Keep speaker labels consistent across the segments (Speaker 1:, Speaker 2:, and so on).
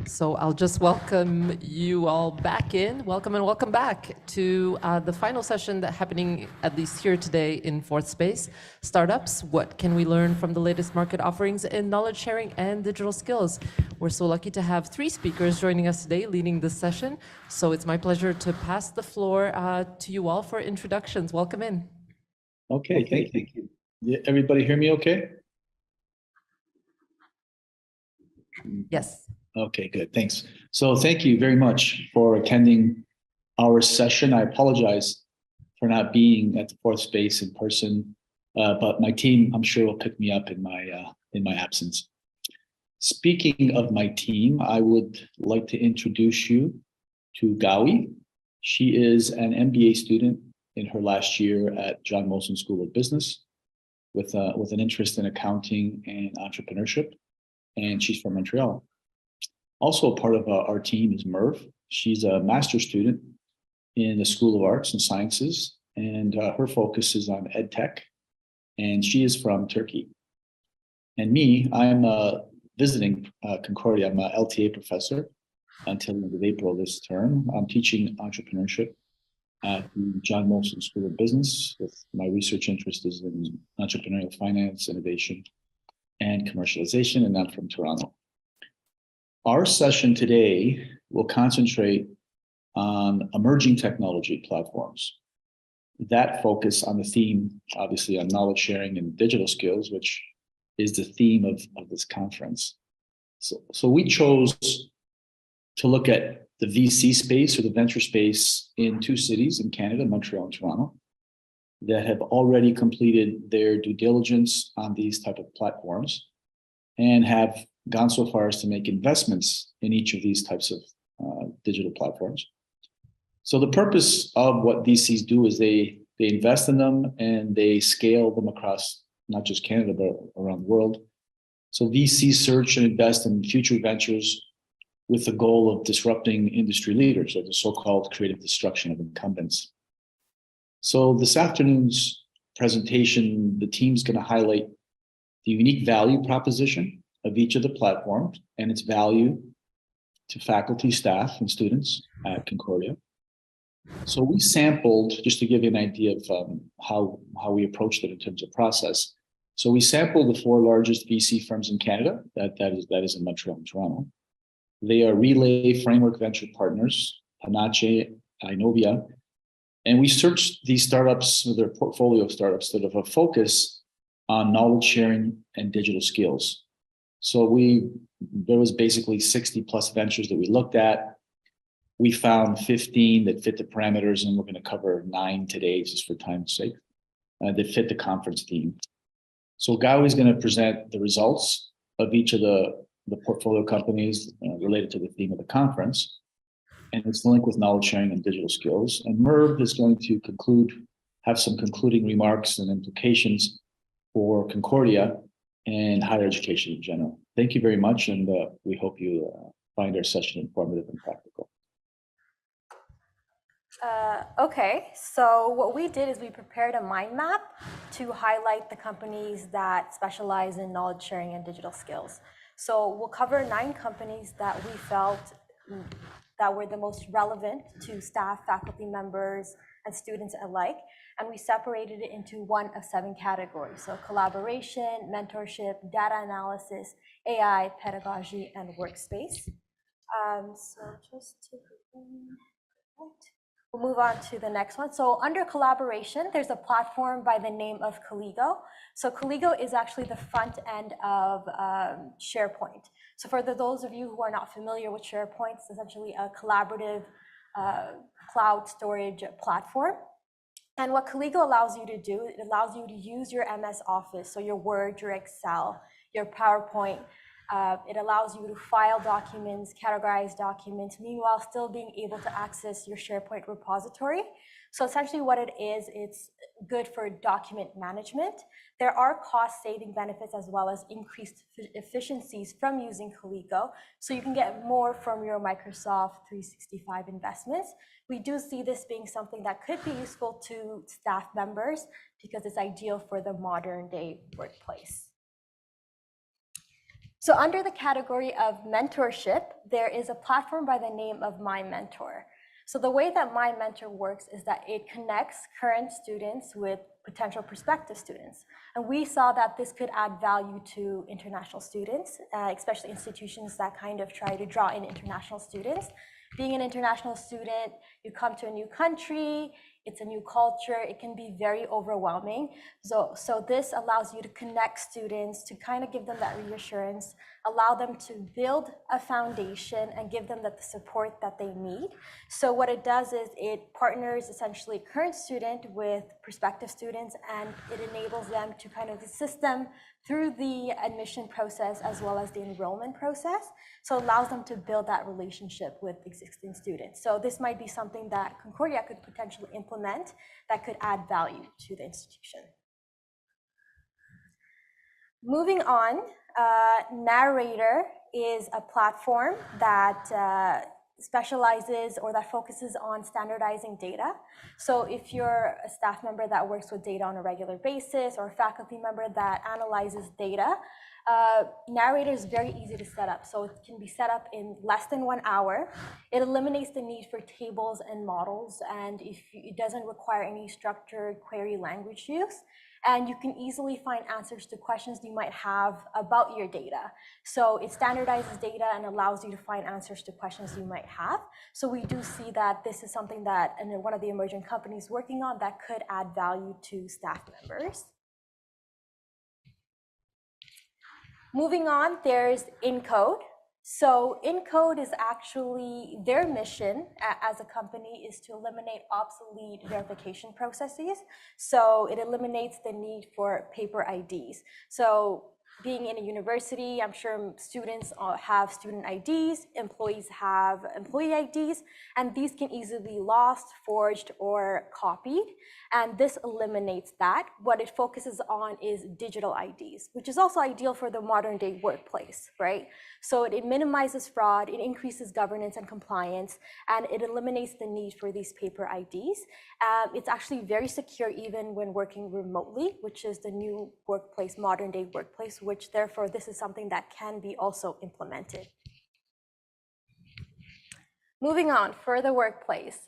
Speaker 1: So I'll just welcome you all back in. Welcome and welcome back to the final session that's happening, at least here today in Fourth Space. Startups, what can we learn from the latest market offerings in knowledge sharing and digital skills? We're so lucky to have three speakers joining us today leading this session. So it's my pleasure to pass the floor to you all for introductions. Welcome in.
Speaker 2: Okay, thank you. Yeah, everybody hear me okay?
Speaker 1: Yes.
Speaker 2: Okay, good, thanks. So thank you very much for attending our session. I apologize for not being at the Fourth Space in person, but my team, I'm sure, will pick me up in my absence. Speaking of my team, I would like to introduce you to Gawi. She is an MBA student in her last year at John Molson School of Business with an interest in accounting and entrepreneurship, and she's from Montreal. Also a part of our team is Merv. She's a master's student in the School of Arts and Sciences, and her focus is on EdTech, and she is from Turkey. And me, I'm visiting Concordia. I'm an LTA professor until the end of April this term. I'm teaching entrepreneurship at the John Molson School of Business. With my research interest is in entrepreneurial finance, innovation, and commercialization, and I'm from Toronto. Our session today will concentrate on emerging technology platforms that focus on the theme, obviously, on knowledge sharing and digital skills, which is the theme of this conference. So we chose to look at the VC space or the venture space in two cities in Canada, Montreal and Toronto, that have already completed their due diligence on these type of platforms and have gone so far as to make investments in each of these types of digital platforms. So the purpose of what VCs do is they invest in them and they scale them across not just Canada, but around the world. So VCs search and invest in future ventures with the goal of disrupting industry leaders, or the so-called creative destruction of incumbents. So this afternoon's presentation, the team's going to highlight the unique value proposition of each of the platforms and its value to faculty, staff, and students at Concordia. So we sampled, just to give you an idea of how we approached it in terms of process. So we sampled the four largest VC firms in Canada, that is in Montreal and Toronto. They are Relay Framework Venture Partners, Panache, Inovia, and we searched these startups, their portfolio of startups that have a focus on knowledge sharing and digital skills. So there was basically 60 plus ventures that we looked at. We found 15 that fit the parameters, and we're going to cover 9 today, just for time's sake, that fit the conference theme. So Gawi is going to present the results of each of the portfolio companies related to the theme of the conference, and it's linked with knowledge sharing and digital skills. And Merv is going to have some concluding remarks and implications for Concordia and higher education in general. Thank you very much, and we hope you find our session informative and practical.
Speaker 3: Okay, so what we did is we prepared a mind map to highlight the companies that specialize in knowledge sharing and digital skills. So we'll cover 9 companies that we felt that were the most relevant to staff, faculty members, and students alike. And we separated it into one of 7 categories. So collaboration, mentorship, data analysis, AI, pedagogy, and workspace. So just to we'll move on to the next one. So under collaboration, there's a platform by the name of Colligo. So Colligo is actually the front end of SharePoint. So for those of you who are not familiar with SharePoint, it's essentially a collaborative cloud storage platform. And what Colligo allows you to do, it allows you to use your MS Office, so your Word, your Excel, your PowerPoint. It allows you to file documents, categorize documents, meanwhile still being able to access your SharePoint repository. So essentially what it is, it's good for document management. There are cost-saving benefits as well as increased efficiencies from using Colligo. So you can get more from your Microsoft 365 investments. We do see this being something that could be useful to staff members because it's ideal for the modern day workplace. So under the category of mentorship, there is a platform by the name of My Mentor. So the way that My Mentor works is that it connects current students with potential prospective students. And we saw that this could add value to international students, especially institutions that kind of try to draw in international students. Being an international student, you come to a new country, it's a new culture, it can be very overwhelming. So this allows you to connect students, to kind of give them that reassurance, allow them to build a foundation and give them the support that they need. So what it does is it partners essentially current student with prospective students, and it enables them to kind of assist them through the admission process as well as the enrollment process. So it allows them to build that relationship with existing students. So this might be something that Concordia could potentially implement that could add value to the institution. Moving on, Narrator is a platform that specializes or that focuses on standardizing data. So if you're a staff member that works with data on a regular basis or a faculty member that analyzes data, Narrator is very easy to set up. So it can be set up in less than 1 hour. It eliminates the need for tables and models, and it doesn't require any structured query language use. And you can easily find answers to questions you might have about your data. So it standardizes data and allows you to find answers to questions you might have. So we do see that this is something that one of the emerging companies working on that could add value to staff members. Moving on, there's Encode. So Encode is actually, their mission as a company is to eliminate obsolete verification processes. So it eliminates the need for paper IDs. So being in a university, I'm sure students have student IDs, employees have employee IDs, and these can easily be lost, forged, or copied. And this eliminates that. What it focuses on is digital IDs, which is also ideal for the modern day workplace, right? So it minimizes fraud, it increases governance and compliance, and it eliminates the need for these paper IDs. It's actually very secure even when working remotely, which is the new workplace, modern day workplace, which therefore this is something that can be also implemented. Moving on, for the workplace,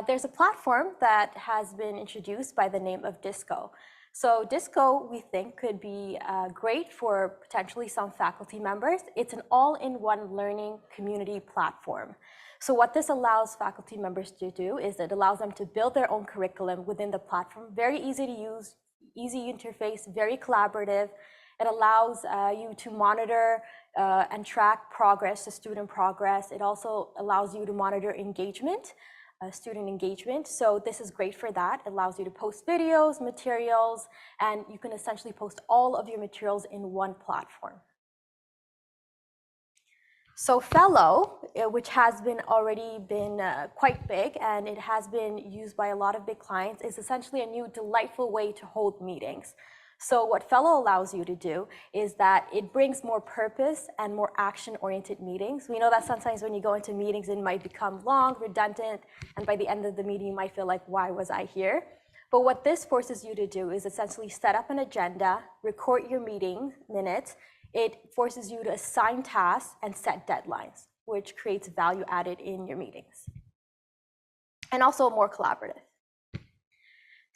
Speaker 3: there's a platform that has been introduced by the name of Disco. So Disco, we think, could be great for potentially some faculty members. It's an all-in-one learning community platform. So what this allows faculty members to do is it allows them to build their own curriculum within the platform. Very easy to use, easy interface, very collaborative. It allows you to monitor and track progress, the student progress. It also allows you to monitor engagement, student engagement. So this is great for that. It allows you to post videos, materials, and you can essentially post all of your materials in one platform. So Fellow, which has been already been quite big, and it has been used by a lot of big clients, is essentially a new delightful way to hold meetings. So what Fellow allows you to do is that it brings more purpose and more action-oriented meetings. We know that sometimes when you go into meetings, it might become long, redundant, and by the end of the meeting, you might feel like, why was I here? But what this forces you to do is essentially set up an agenda, record your meeting minutes. It forces you to assign tasks and set deadlines, which creates value added in your meetings. And also more collaborative.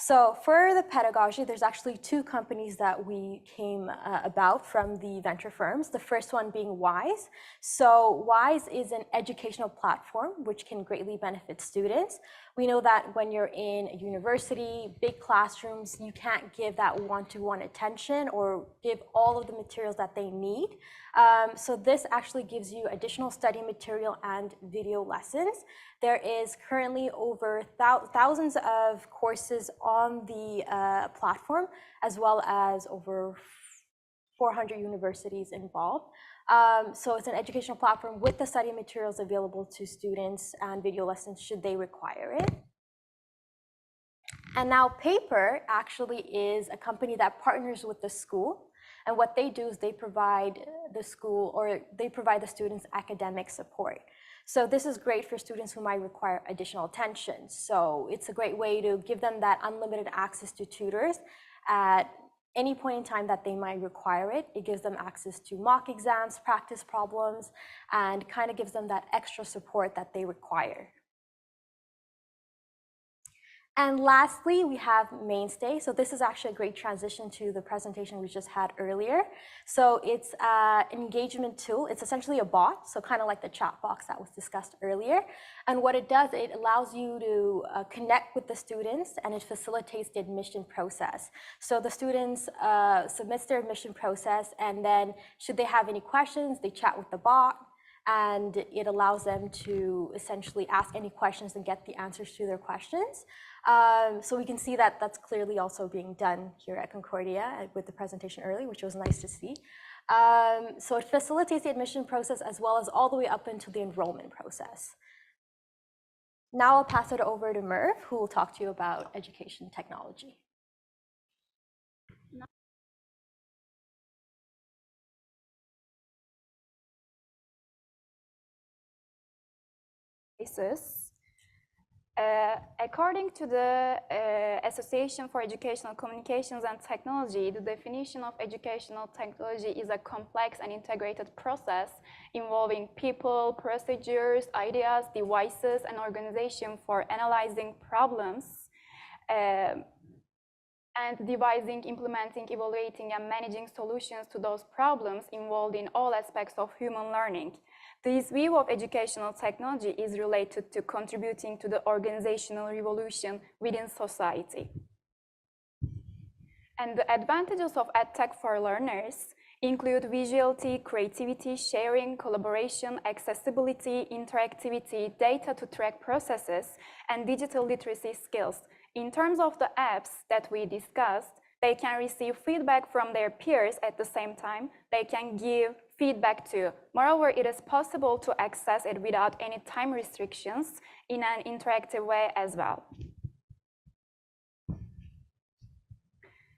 Speaker 3: So for the pedagogy, there's actually two companies that we came about from the venture firms. The first one being Wise. So Wise is an educational platform which can greatly benefit students. We know that when you're in a university, big classrooms, you can't give that one-to-one attention or give all of the materials that they need. So this actually gives you additional study material and video lessons. There is currently over thousands of courses on the platform, as well as over 400 universities involved. So it's an educational platform with the study materials available to students and video lessons should they require it. And now Paper actually is a company that partners with the school. And what they do is they provide the school, or they provide the students academic support. So this is great for students who might require additional attention. So it's a great way to give them that unlimited access to tutors at any point in time that they might require it. It gives them access to mock exams, practice problems, and kind of gives them that extra support that they require. And lastly, we have Mainstay. So this is actually a great transition to the presentation we just had earlier. So it's an engagement tool. It's essentially a bot, so kind of like the chat box that was discussed earlier. And what it does, it allows you to connect with the students, and it facilitates the admission process. So the students submits their admission process, and then should they have any questions, they chat with the bot, and it allows them to essentially ask any questions and get the answers to their questions. So we can see that that's clearly also being done here at Concordia with the presentation earlier, which was nice to see. So it facilitates the admission process as well as all the way up into the enrollment process. Now I'll pass it over to Merv, who will talk to you about education technology.
Speaker 4: According to the Association for Educational Communications and Technology, the definition of educational technology is a complex and integrated process involving people, procedures, ideas, devices, and organization for analyzing problems and devising, implementing, evaluating, and managing solutions to those problems involved in all aspects of human learning. This view of educational technology is related to contributing to the organizational revolution within society. And the advantages of EdTech for learners include visuality, creativity, sharing, collaboration, accessibility, interactivity, data to track processes, and digital literacy skills. In terms of the apps that we discussed, they can receive feedback from their peers at the same time. They can give feedback too. Moreover, it is possible to access it without any time restrictions in an interactive way as well.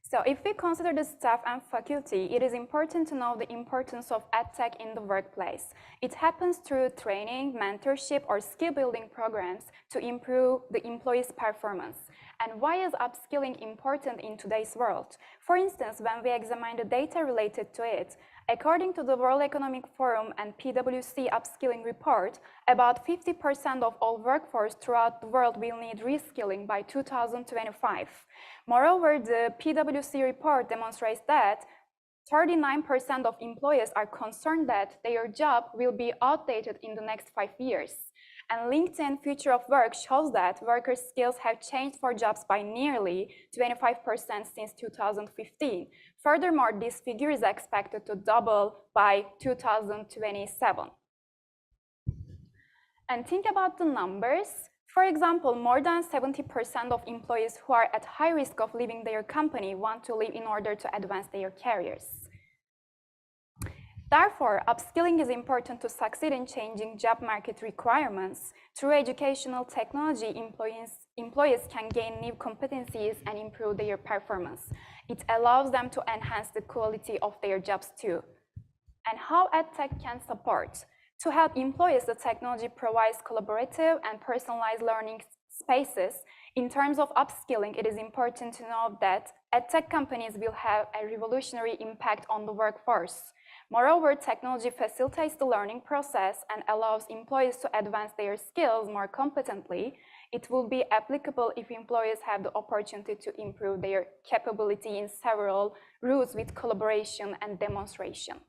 Speaker 4: So if we consider the staff and faculty, it is important to know the importance of EdTech in the workplace. It happens through training, mentorship, or skill building programs to improve the employee's performance. And why is upskilling important in today's world? For instance, when we examine the data related to it, according to the World Economic Forum and PwC upskilling report, about 50% of all workforce throughout the world will need reskilling by 2025. Moreover, the PwC report demonstrates that 39% of employers are concerned that their job will be outdated in the next 5 years. And LinkedIn Future of Work shows that workers' skills have changed for jobs by nearly 25% since 2015. Furthermore, this figure is expected to double by 2027. And think about the numbers. For example, more than 70% of employees who are at high risk of leaving their company want to leave in order to advance their careers. Therefore, upskilling is important to succeed in changing job market requirements. Through educational technology, employees can gain new competencies and improve their performance. It allows them to enhance the quality of their jobs too. And how EdTech can support? To help employees, the technology provides collaborative and personalized learning spaces. In terms of upskilling, it is important to note that EdTech companies will have a revolutionary impact on the workforce. Moreover, technology facilitates the learning process and allows employees to advance their skills more competently. It will be applicable if employees have the opportunity to improve their capability in several routes with collaboration and demonstration.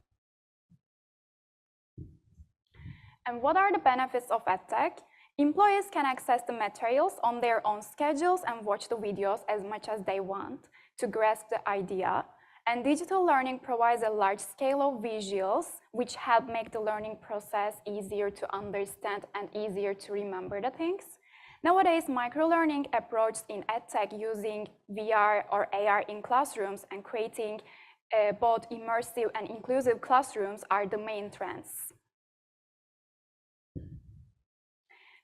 Speaker 4: And what are the benefits of EdTech? Employees can access the materials on their own schedules and watch the videos as much as they want to grasp the idea. And digital learning provides a large scale of visuals, which help make the learning process easier to understand and easier to remember the things. Nowadays, microlearning approaches in EdTech using VR or AR in classrooms and creating both immersive and inclusive classrooms are the main trends.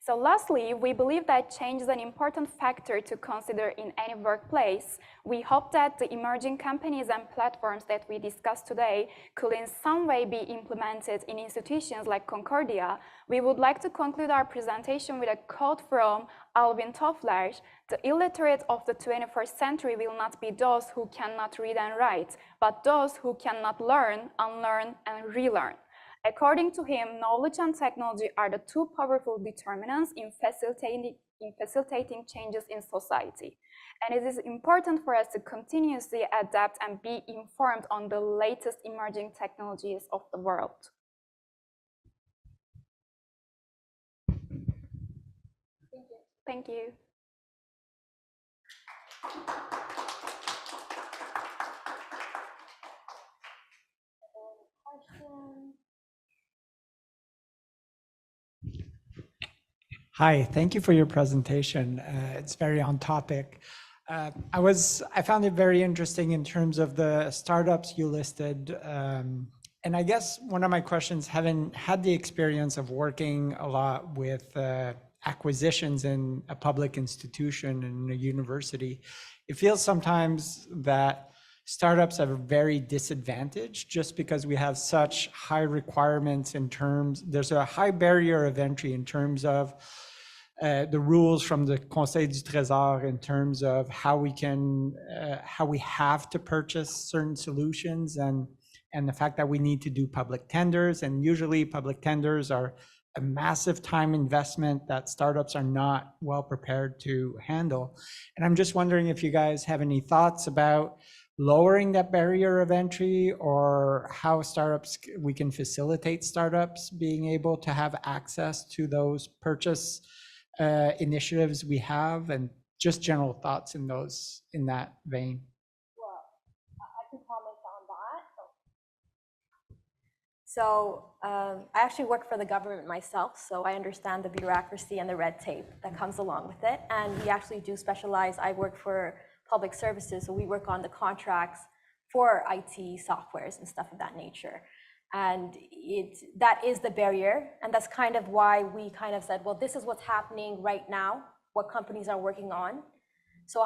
Speaker 4: So lastly, we believe that change is an important factor to consider in any workplace. We hope that the emerging companies and platforms that we discussed today could in some way be implemented in institutions like Concordia. We would like to conclude our presentation with a quote from Alvin Toffler: "The illiterate of the 21st century will not be those who cannot read and write, but those who cannot learn, unlearn, and relearn." According to him, knowledge and technology are the two powerful determinants in facilitating changes in society. And it is important for us to continuously adapt and be informed on the latest emerging technologies of the world. Thank you.
Speaker 5: Hi, thank you for your presentation. It's very on topic. I found it very interesting in terms of the startups you listed. And I guess one of my questions, having had the experience of working a lot with acquisitions in a public institution and a university, it feels sometimes that startups are very disadvantaged just because we have such high requirements in terms, there's a high barrier of entry in terms of the rules from the Conseil du Trésor in terms of how we have to purchase certain solutions and the fact that we need to do public tenders. And usually public tenders are a massive time investment that startups are not well prepared to handle. And I'm just wondering if you guys have any thoughts about lowering that barrier of entry, or how we can facilitate startups being able to have access to those purchase initiatives we have, and just general thoughts in that vein.
Speaker 3: Well, I can comment on that. So I actually work for the government myself, so I understand the bureaucracy and the red tape that comes along with it. And we actually do specialize. I work for public services, so we work on the contracts for IT softwares and stuff of that nature. And that is the barrier, and that's kind of why we kind of said, well, this is what's happening right now, what companies are working on. So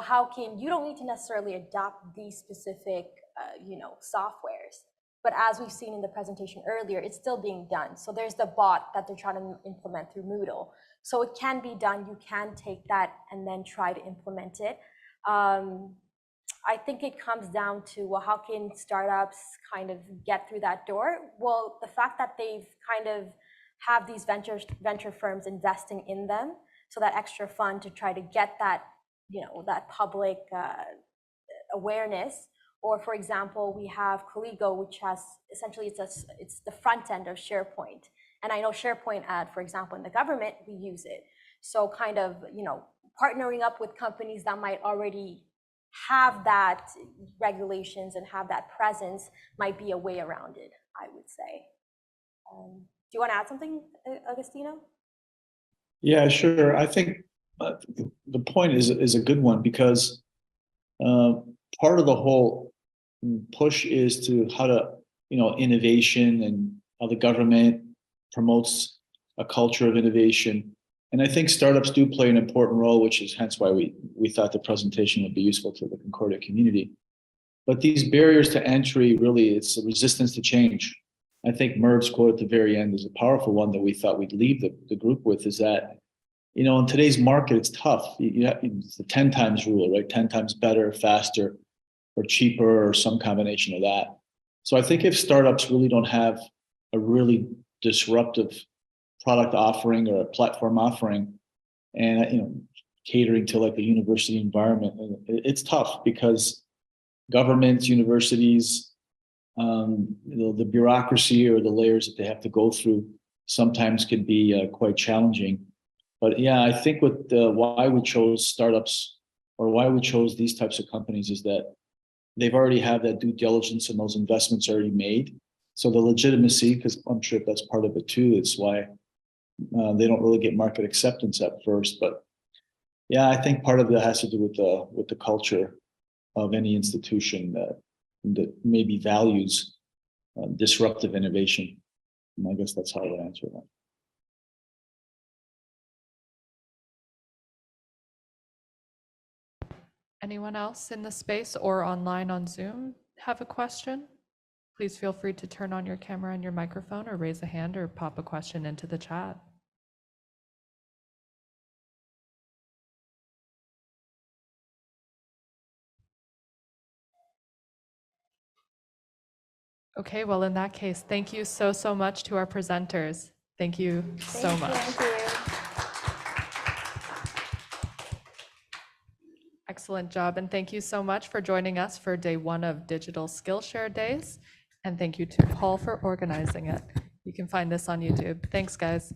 Speaker 3: you don't need to necessarily adopt these specific softwares, but as we've seen in the presentation earlier, it's still being done. So there's the bot that they're trying to implement through Moodle. So it can be done. You can take that and then try to implement it. I think it comes down to, well, how can startups kind of get through that door? Well, the fact that they've kind of have these venture firms investing in them, so that extra fund to try to get that, that public awareness. Or for example, we have Caligo, which has essentially, it's the front end of SharePoint. And I know SharePoint for example, in the government, we use it. So kind of, partnering up with companies that might already have that regulations and have that presence might be a way around it, I would say. Do you want to add something, Agostino?
Speaker 2: Yeah, sure. I think the point is a good one, because part of the whole push is to how to, innovation, and how the government promotes a culture of innovation. And I think startups do play an important role, which is hence why we thought the presentation would be useful to the Concordia community. But these barriers to entry, really, it's a resistance to change. I think Merv's quote at the very end is a powerful one that we thought we'd leave the group with, is that, in today's market, it's tough. It's the 10 times rule, right? 10 times better, faster, or cheaper, or some combination of that. So I think if startups really don't have a really disruptive product offering or a platform offering, and catering to like the university environment, it's tough, because governments, universities, the bureaucracy or the layers that they have to go through sometimes can be quite challenging. But yeah, I think why we chose startups, or why we chose these types of companies, is that they've already had that due diligence and those investments already made. So the legitimacy, because I'm sure that's part of it too, is why they don't really get market acceptance at first. But yeah, I think part of that has to do with the culture of any institution that maybe values disruptive innovation. And I guess that's how I would answer that.
Speaker 6: Anyone else in the space or online on Zoom have a question? Please feel free to turn on your camera and your microphone or raise a hand or pop a question into the chat. Okay, well, in that case, thank you so much to our presenters. Thank you so much.
Speaker 4: Thank you.
Speaker 6: Excellent job, and thank you so much for joining us for day 1 of Digital Skillshare Days. And thank you to Paul for organizing it. You can find this on YouTube. Thanks, guys.